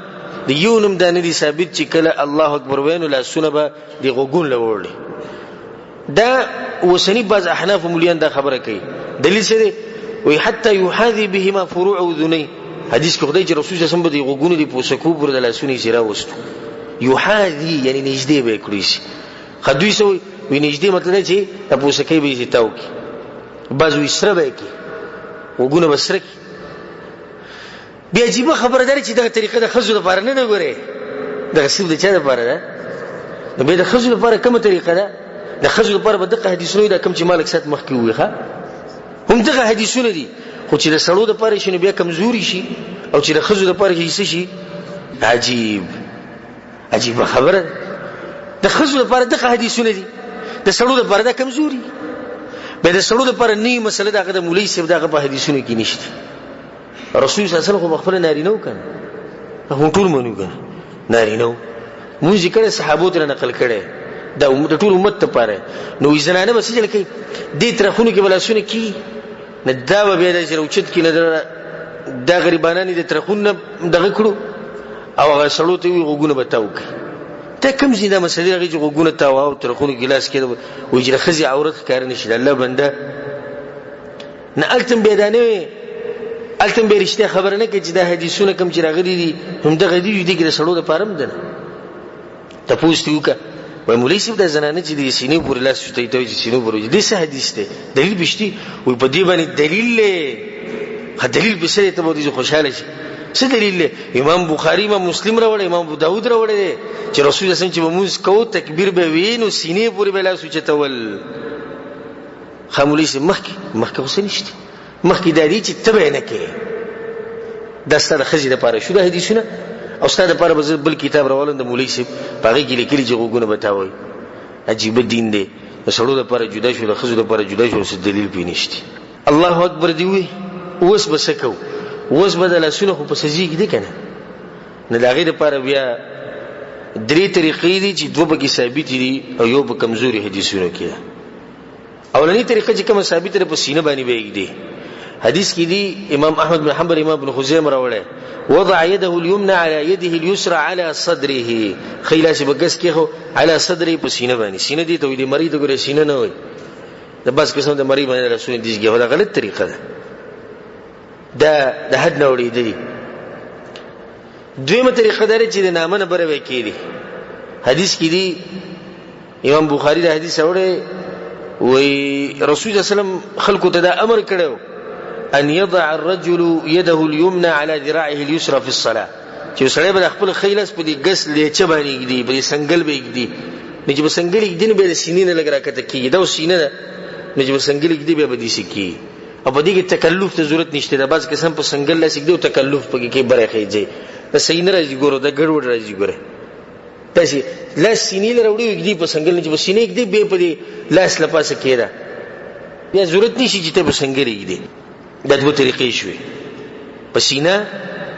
د یونم د ندي ثابت چې کله الله اکبر وینو لا سنبه دی غوګون لوړي دا وسنی باز احناف مليان دا خبره کوي دلیل څه دی وي حتى يحاذي بهما فروع اذني حدیث کې خدای چې رسول الله صلی الله علیه وسلم دی غوګون دی پوسکو پر د لاسونی سره وستو يحاذي یعنی نږدې به کړی شي خدوی سو وي نږدې مطلب چې د پوسکې به زیتاو کی باز وي سره به کی وګونه بسره کی بیا عجیب خبره ده چې دغه طریقه د خزو لپاره نه غوړي دغه سیب د چا لپاره ده نو به د خزو لپاره کومه طریقه ده د خزو لپاره به دغه حدیثونه دا کوم چې مالک سات مخکې وي ښا هم دغه حدیثونه دي خو چې د سړو لپاره شنو بیا کمزوري شي او چې د خزو لپاره هیڅ شي عجیب خبره د خزو لپاره دغه حدیثونه دي د سړو لپاره دا کمزوري به د سړو لپاره نه مسله دغه د مولوی صاحب دغه په حدیثونه کې نشته رسول صلی الله علیه وسلم خپل نارینه وکړ هغه ټول مونږ وکړ نارینه مو ذکر صحابو ته نقل کړي دا د ټول امت ته پاره نو زنانه بس چې لکه دې ترخونه کې بلاسونه کی نه دا به د چروچت کې نه دا غریبانانی د ترخونه دغه کړو او هغه سړو ته وی غوګونه بتاو کی ته کوم زیاده مسلې هغه غوګونه تاو او ترخونه ګلاس کې وجره خزي عورت کار نشي الله بنده نه التم بيدانه التم به رښتیا خبر نه کې چې دا حدیثونه کوم چې راغلي دي هم دغه دي چې د سړو د پاره مده ته پوښتنه وکړه وای مولوی صاحب د زنانه چې د سینې پورې لاس شته ته چې سینې پورې دې څه حدیث دی دلیل بشتي وای په دې باندې دلیل له دلیل به سره ته به خوشاله شي څه دلیل له امام بخاری امام مسلم راوړل امام ابو داود راوړل چې رسول الله صلی الله علیه وسلم چې موږ کو تکبیر به وینو سینې پورې به لاس چتول خامولی صاحب مخکې وسنشتي مخکې د دې چې تبه نه کې د ستاره خزي د پاره شو د حدیثونه او ستاره لپاره بل کتاب راولم د مولوی صاحب باغې کې لیکلي چې غوګونه بتاوي عجیب دین دی سړو لپاره جدا شو د خزو لپاره جدا شو څه دلیل پینشتي الله اکبر دی وي اوس بسکو اوس بدل سونه خو په سجدي کې دي کنه نه لاغې لپاره بیا درې طریقې دي چې دوه به ثابت دي او یو په کمزوري حدیثونو کې اولنی طریقه چې کوم ثابت ده په سینه باندې ویګ دي حدیث کې دی امام احمد بن حنبل امام ابن خزیمه راوړل وضع يده اليمنى على يده اليسرى على صدره خیلاش بغس کې هو على صدره په سینه باندې سینه دي ته ویلي مریض ګره سینه نه وي د بس قسم د مریض باندې رسول دیږي دا غلط طریقه ده د حد نه وړي دي دویمه طریقه دا چې د نامه نه بره وکړي. حدیث کې دی امام بخاری دا حدیث اوره وی رسول الله صلی الله علیه وسلم خلکو ته دا امر کړو ان يضع الرجل يده اليمنى على ذراعه اليسرى في الصلاه چې سړی به خپل خیلس په دې ګس لیچه باندې دی په سنگل به دی نه چې په سنگل کې دین به سینې نه لګرا کته کیږي دا سینې نه چې په سنگل کې دی به دي سکی او په دې کې تکلف ته ضرورت نشته دا باز قسم په سنگل لا سګدو تکلف پکې کې بره خېږي دا سینې راځي ګورو دا ګډوډ راځي ګوره تاسو لا سینې لروړي کې په سنگل نه چې په سینې کې دی به په دې لاس لپاسه کېدا یا ضرورت نشي چې ته په سنگل کې دی دا دوه طریقې شوي پسینه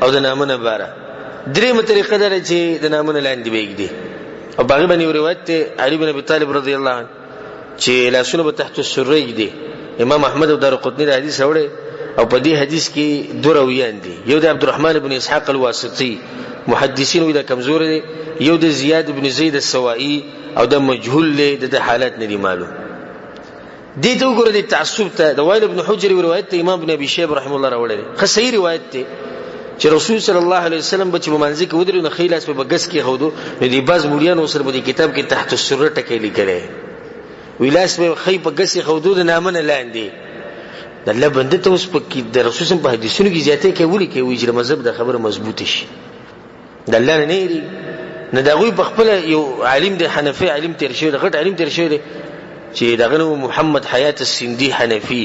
او د نامه باره. درېمه طریقه دا چې د نامه لاندې وېږدي او باغی باندې روایت ته علي بن ابي طالب رضی الله عنه چې لاسونه به تحت السره یږدي. امام احمد او دارقطنی دا حدیث اوري او په دې حدیث کې دوه راویان دي، یو د عبدالرحمن بن اسحاق الواسطي محدثین وی دا کمزور دي، یو د زیاد بن زید السوائي او د مجهول له د حالات نه دي معلوم. دې ته وګوره د تعصب ته د وائل بن حجر روایت ته امام ابن ابي شيبه رحم الله راوړل خو صحیح روایت ته چې رسول صلی الله علیه وسلم بچ منځ کې ودرې نو خیلاس په بغس کې خودو نو دی باز مولیانو سره په کتاب کې تحت السره ټکی لیکلې ویلاس په خی په بغس کې خودو د نامه نه لاندې د الله بنده ته اوس په کې د رسول صلی الله په حدیثونو کې زیاته کې ولي کې وی چې مذهب د خبره مضبوط شي د الله نه لري نه دا غوي په خپل یو عالم د حنفي عالم تیر شوی د غټ عالم تیر شوی چې دغه محمد حیات السندي حنفي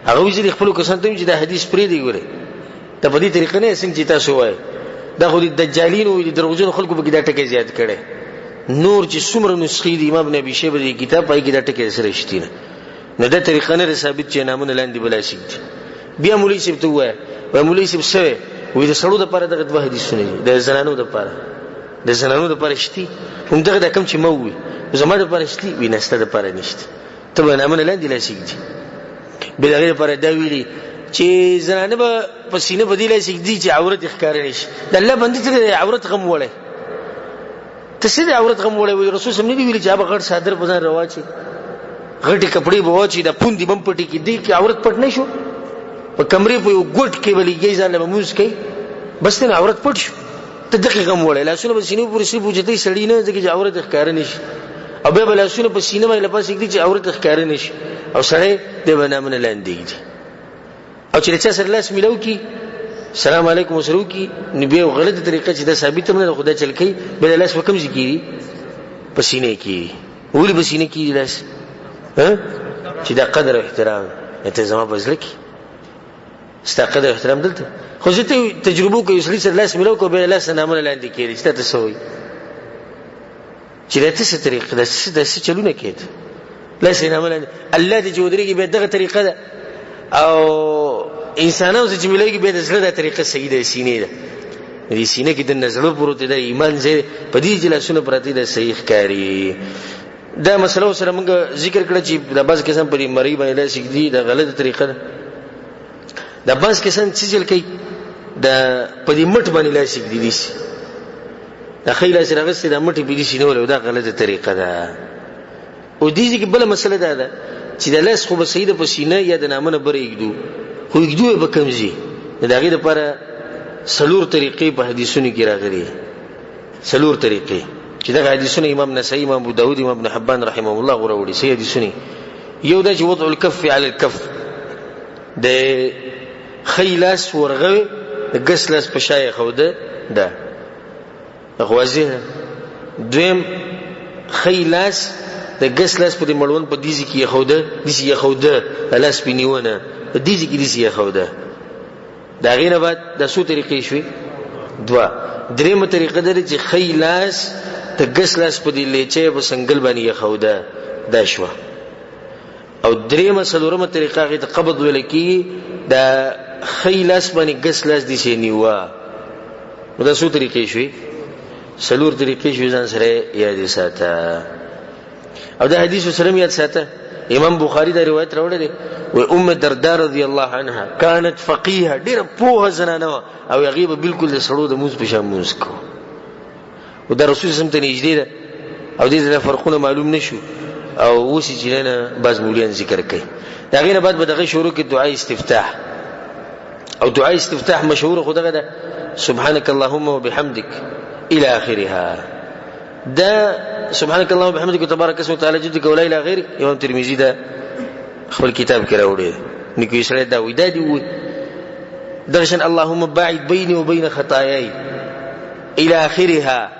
هغه چې خپل کسان ته چې دا حدیث پرې دی ګوره ته په دې طریقه نه څنګه چې تاسو وایي دا خو د دجالین او د دروغجن خلکو په کې دا ټکی زیات کړي نور چې څومره نسخې د امام ابن شیبه د کتاب پای کې دا ټکی سره شتینه نه دا طریقه نه ثابت چې نامونه لاندې بلا شي. بیا مولوی صاحب ته وایي و مولوی صاحب سره وې د سړو د پاره دغه دوه حدیثونه دي د زنانو د پاره د زنانو د پاره شتي هم دغه د کم چې موي زما د پاره شتي وینسته د پاره نشته ته به نامونه لاندې لا شي بل هغه لپاره دا ویلي چې زنانه به پسینه بدیله شي چې عورت ښکار نشي د الله بندي ته عورت غم وړي ته سې عورت غم وړي رسول صلی الله علیه وسلم ویلي چې هغه غړ صادر بزن رواچي غټي کپڑے به واچي د پوندې بم پټي کې دی چې عورت پټ نه شو په کمرې په یو ګټ کې ولېږي ځان له موږ کوي بس نه عورت پټ شو ته دغه غم وړي لاسونه به سینې پورې سي پوجتې سړی نه ځکه چې عورت ښکار نشي او به لاسونه په سینې باندې لپاسې دي چې عورت ښکار نشي او سړی د بنامن لاندې دي او چې چا سره لاس ملو کی سلام علیکم وسرو کی نبی او غلطه طریقه چې دا ثابت نه خدای چل کی بل لاس وکم ذکری پسینه کی ولې پسینه کی لاس چې دا قدر او احترام ته زما بزل کی ستا قدر او احترام دلته خو زه ته تجربه کوي سړي سره لاس ملو کو به لاس نامه لاندې کیږي چې تاسو وایي چې دا څه طریقه ده څه چلونه کېد لاس نامه لاندې الله دې جوړېږي به دغه طریقه ده او انسانانو چې ملایږي به د زړه د طریقه صحیح ده سینې ده دې سینې کې د نظر پروت ده ایمان زه په دې جلسونه پرتی ده صحیح ښکاری دا مسله سره موږ ذکر کړ چې د باز قسم په مری باندې لاس کې د غلطه طریقه ده د باز قسم چې چل کوي د په دې مټ باندې لاس کې دي د خیل سره غسه د مټ په دې شنو دا غلطه طریقه ده او دې کې بل مسله ده چې د لاس خو به سیده په سینه یا د نامه بره یګدو خو یګدو به کمزي د هغه لپاره سلور طریقې په حدیثونو کې راغلي سلور طریقې چې دا حدیثونه امام نسائی امام ابو داود امام ابن حبان رحمه الله غوړي سي حدیثونه یو د وضع الكف على الكف د خیلاس ورغه د غسلاس په شای خو ده غوازه دویم خیلاس د غسلاس په مړون په دیزي کې خوده لاس پینیونه په دیزي کې دیزي خوده دا غینه بعد د سو طریقې شوي دوا درېمه طریقه ده چې خیلاس د غسلاس په دی لیچې په سنگل باندې خوده دا شو او درېمه څلورمه طریقه غي د قبض ولکی د خیلاس باندې غسلاس دي شي نیوا دا سو طریقې شوي سلور طریقې شوي ځان سره یاد ساته او دا حدیث سره یاد ساته امام بخاری دا روایت راوړل و ام درداء رضی الله عنها كانت فقيهه ډیره پوهه زنانه او غیبه بالکل د سړو د موز په شان موز کو او دا رسول سم ته نږدې ده او دې فرقونه معلوم نشو او وسی چې نه باز مولیان ذکر کوي دا غینه بعد به دغه شروع کې دعای استفتاح او دعای استفتاح مشهور خدغه ده سبحانك اللهم وبحمدك الى اخرها. دا سبحانك اللهم وبحمدك وتبارك اسمك وتعالى جدك ولا اله غيرك امام ترمذی دا خپل کتاب کې راوړی نو کې سره دا وې دا دی وې درشن اللهم باعد بيني وبين خطاياي الى اخرها.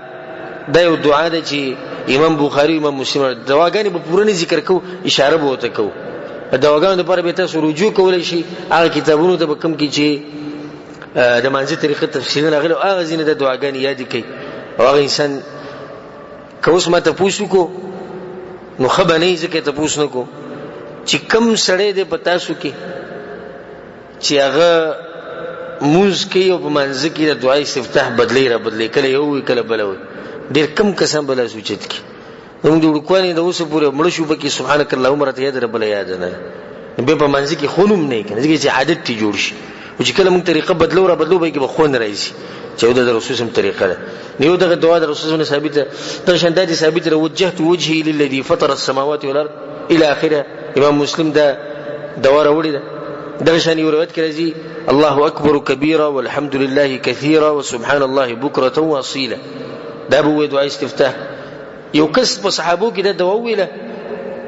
دا یو دعا ده چې امام بخاری امام مسلم دواګانې په پوره ذکر کو اشاره به وته کو. دواګانو لپاره به تاسو رجوع کولای شي هغه کتابونو ته کوم کې چې د مانځي طریقه تفصیل راغلی هغه ځینې د دعاګانې یاد کړئ. هغه انسان کوس ماته پوښتنه کو نو خبرې ځکه ته پوښتنه کو چې کم سړی دې پتا شو کې چې هغه موز کې او په منځ کې د دعای استفتاح بدلی را بدلی کله یو کله بل وي ډېر کم کسان بل سوچت کې موږ د وړکوانې د اوسه پورې مړ شو پکې سبحانك اللهم رته یاد رب یاد نه به په منځ کې خونم نه کنه ځکه چې عادت تی جوړ شي او چې کله موږ طریقه بدلو را بدلو به کې به خون راځي چې د رسول سم طریقه ده. نیو دغه دعا د رسول سم ثابته د شندادي ثابته وجهت وجهي للذي فطر السماوات والارض الى اخره. امام مسلم دا دوا راوړي ده دغه شان یو روایت کې راځي الله اکبر کبیره والحمد لله كثيرا وسبحان الله بكره واصيلا. دا به دعا استفتاح. یو کس په صحابو کې دا دوا ویله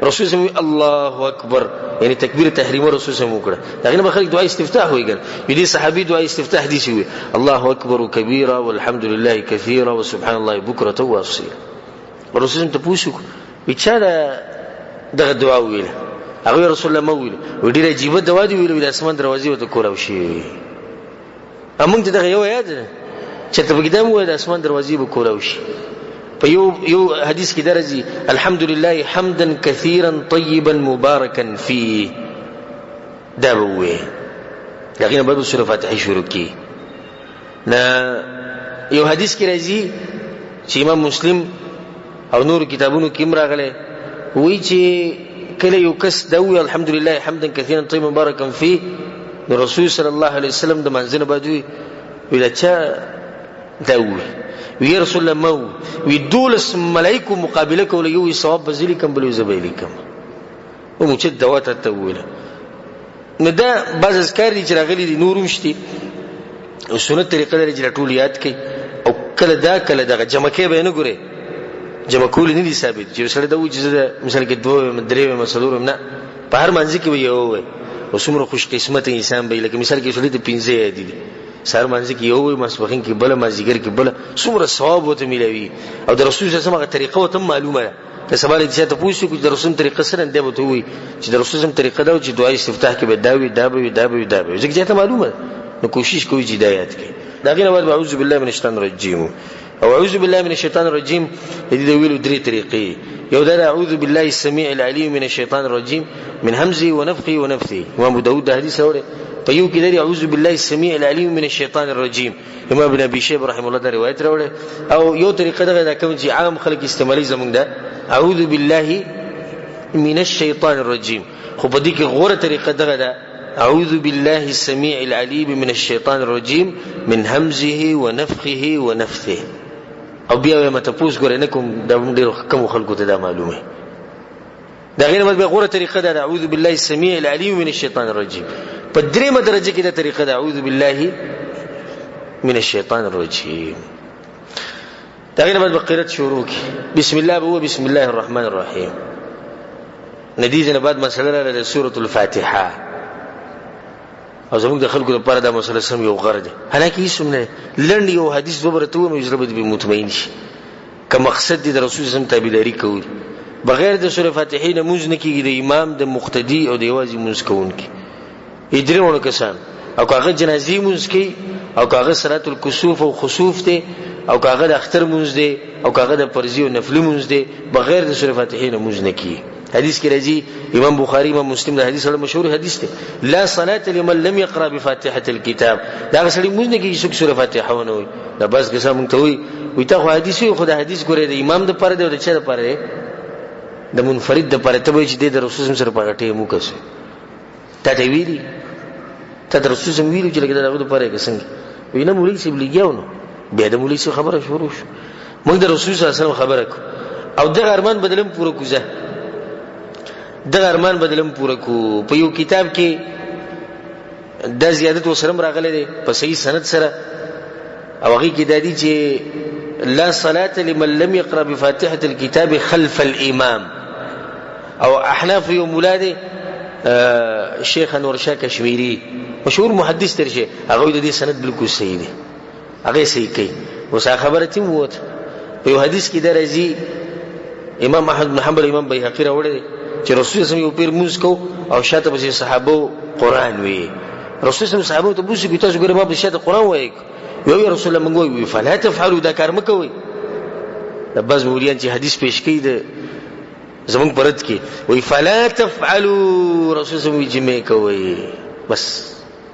رسول سم الله اکبر یعنی تکبیر تحریم رسول سم وکړه دغه نه خلک دعا استفتاح ویګل یدي صحابي دعا استفتاح دي شوی الله اکبر کبیره والحمد لله كثيرا وسبحان الله بكره واصيلا. رسول سم ته پوښتنه وکړه دغه دعا ویله هغه رسول الله مو ویل ډیره عجیب دوا دی ویل د اسمان دروازې وته کولاو شي. امونږ ته دغه یو یاد چې ته بګدام وای د اسمان دروازې به کولاو شي. په یو حدیث کې درځي الحمدلله حمدا كثيرا طيبا مباركا فيه. دا وې دغه نه به سورۃ فاتحه شروع کی. نه یو حدیث کې راځي چې امام مسلم او نور کتابونو کې راغله وی چې کله یو کس دوی الحمدلله حمدا كثيرا طيبا مباركا فيه نو رسول صلی الله علیه وسلم د منځنه باندې ویل چې دوی وی رسول الله مو وی دولس ملائکه مقابله کوله یو ثواب بذلی کم بل زبیلی کم او مو چې دوات ته ویل نو دا بعض اذکار دي چې راغلي دي نورم شتي او سنت طریقه لري چې ټول یاد کړي او کله دا کله دا جمع کې به نه ګوري جمع کول نه دي ثابت چې سره دا وجه مثلا کې دوه درې مسلور نه په هر منځ کې یو وي او څومره خوش قسمت انسان به لکه مثال کې سړي ته 15 دي سر منځ کې یو وي مسبخین کې بل مازیګر کې بل څومره ثواب وته ملوي او د رسول صلی الله علیه وسلم طریقه وته معلومه ده. که سوال دې ته پوښتنه کوي د رسول طریقه سره دی وته وي چې د رسول صلی طریقه دا چې دعای استفتاح کې به داوي ځکه ته معلومه ده نو کوشش کوي چې هدایت کې دا غیر بعد اعوذ بالله من الشیطان الرجیم او اعوذ بالله من الشیطان الرجیم دې ویلو درې طریقې. یو دا اعوذ بالله السميع العليم من الشیطان الرجیم من همزه ونفخه ونفثه. امام داود دا حدیث اوره په یو کې دی اعوذ بالله السميع العليم من الشیطان الرجیم امام ابن ابي شيبه رحم الله دا روایت راوړه. او یو طریقه دا کوم چې عام خلک استعمالي زمونږ ده اعوذ بالله من الشیطان الرجیم خو په دې کې غوره طریقه ده اعوذ بالله السميع العليم من الشيطان الرجيم من همزه ونفخه ونفثه. او بیا ما تاسو ګورئ نه کوم د ډېر کم خلکو ته دا معلومه دا غیر مطلب غوره طریقه ده اعوذ بالله السميع العليم من الشيطان الرجيم. په درېمه درجه کې دا طریقه ده اعوذ بالله من الشيطان الرجيم. دا غیر مطلب قرات شروع کی بسم الله هو بسم الله الرحمن الرحيم. ندیجه بعد مسله له سوره الفاتحه او زموږ د خلکو لپاره دا مسله سم یو غرض حالکه هیڅ نه لړن یو حدیث وبرته و مجرب به مطمئن شي که مقصد د رسول سم تابعداري کوي بغیر د سوره فاتحه نه موږ نه کیږي د امام د مقتدی او د یوازې موږ کوونکی ادریونه کسان او کاغه جنازي موږ کوي او کاغه صلات الکسوف او خسوف ته او کاغه د اختر موږ دي او کاغه د فرضي او نفلي موږ دي بغیر د سوره فاتحه نه موږ نه کیږي. حدیث کې راځي امام بخاری امام مسلم دا حدیث مشهور حدیث دی لا صلاه لمن لم يقرأ بفاتحه الكتاب. دا غسړي موږ نه کې څوک سوره فاتحه ونه وي دا بس که سم ته وي ته حدیث خو دا حدیث ګورې د امام د پاره دی او د چا د پاره دی د منفرد د پاره ته وي چې د رسول سره پاګټې مو کسه ته دی ویلي ته د رسول سره ویلو چې لګیدا دغه د پاره کې څنګه وینه مولوی سی بلیګاو نو بیا د مولوی څخه خبره شروع شو موږ د رسول صلی الله علیه وسلم خبره کو او د ارمان بدلم پوره کوزه د ارمان بدلم پوره کو. په یو کتاب کې د زیادت وسرم راغله دي په صحیح سند سره او هغه کې د دې چې لا صلاة لمن لم يقرأ بفاتحة الكتاب خلف الامام. او احناف یو مولاده شیخ انور شاه کشمیری مشهور محدث ترشه هغه د دې سند بالکل صحیح دی، هغه صحیح کوي. اوس خبره تیم وته په یو حدیث کې درځي امام احمد بن حنبل امام بیهقی راوړی چې رسول الله یو پیر موږ کو او شاته به صحابه قران وی. رسول الله صحابه ته بوسي تاسو ګره ما به شاته قران وای یو رسول الله موږ وی فلا تفعلوا دا کار مکوئ. د بعض مولین چې حدیث پیش کړي د زمون پرد کې وی فلا تفعلوا رسول الله جمع کوي بس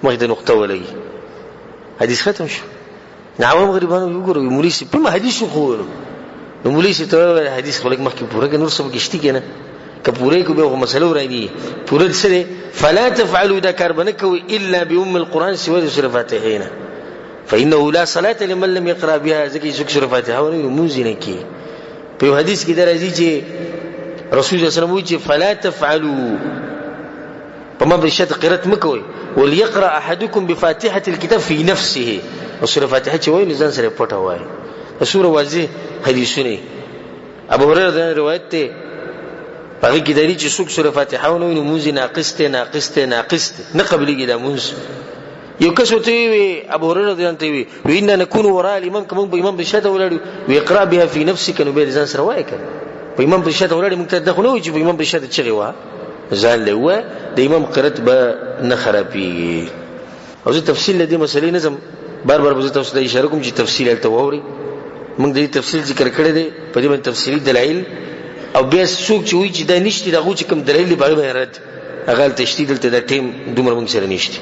مخ د نقطه ولګي حدیث ختم شو. عوام غریبانو وګورئ مولوی سي په حدیث خو نو مولوی سي ته حدیث خلک مخ کې پوره نور څه کېشتي کنه که پوره کو به مسله ورانی پوره سره فلا تفعلوا دا کار بنه کوي الا بام القران سوى سوره فاتحه فانه لا صلاه لمن لم يقرا بها ذکر سوره فاتحه ونه موزینه کی. په حدیث کې درځي چې رسول الله صلی الله علیه وسلم فلا تفعلوا فما بشات قرات مکوي وليقرا احدكم بفاتحه الكتاب في نفسه. سوره فاتحه چې وایي ځان سره پټه وایي. سوره واضح حدیثونه ابو هريره روایت ته هغه کې دلی چې څوک سوره فاتحه ونه ویني موزي ناقص نه قبليږي دا موز. یو کس ته وی ابو هريره ځان ته وی ان نكون وراء الامام کوم به امام بشاته ولاړ ويقرا بها في نفسك نو به ځان سره وایي کړه په امام بشاته ولاړ موږ ته دغه نو چې په امام بشاته چغي وا ځان له و د امام قرات به نه خرابي. او زه تفصیل دې مسلې نظم بار به تاسو ته اشاره کوم چې تفصیل الته ووري موږ دې تفصیل ذکر کړی دی په دې باندې تفصیلی دلایل او بیا څوک چې وایي چې دا نشته دغه چې کوم دلیل به رد هغه تشدید دلته د ټیم دومره موږ سره نشته.